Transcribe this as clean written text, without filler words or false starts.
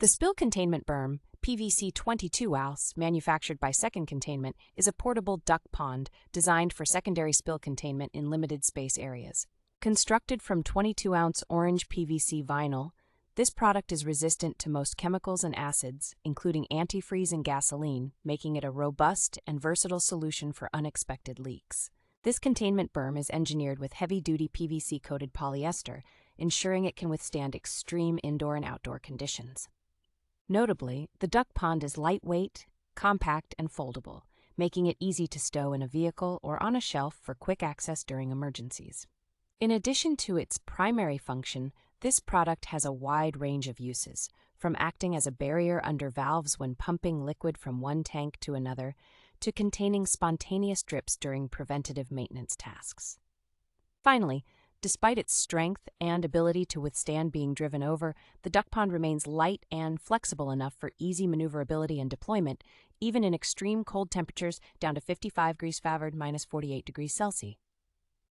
The Spill Containment Berm, PVC22oz, manufactured by Second Containment, is a portable duck pond designed for secondary spill containment in limited space areas. Constructed from 22-ounce Orange PVC Vinyl, this product is resistant to most chemicals and acids, including antifreeze and gasoline, making it a robust and versatile solution for unexpected leaks. This containment berm is engineered with heavy-duty PVC-coated polyester, ensuring it can withstand extreme indoor and outdoor conditions. Notably, the duck pond is lightweight, compact, and foldable, making it easy to stow in a vehicle or on a shelf for quick access during emergencies. In addition to its primary function, this product has a wide range of uses, from acting as a barrier under valves when pumping liquid from one tank to another, to containing spontaneous drips during preventative maintenance tasks. Finally, despite its strength and ability to withstand being driven over, the duck pond remains light and flexible enough for easy maneuverability and deployment, even in extreme cold temperatures down to 55 degrees Fahrenheit, -48 degrees Celsius.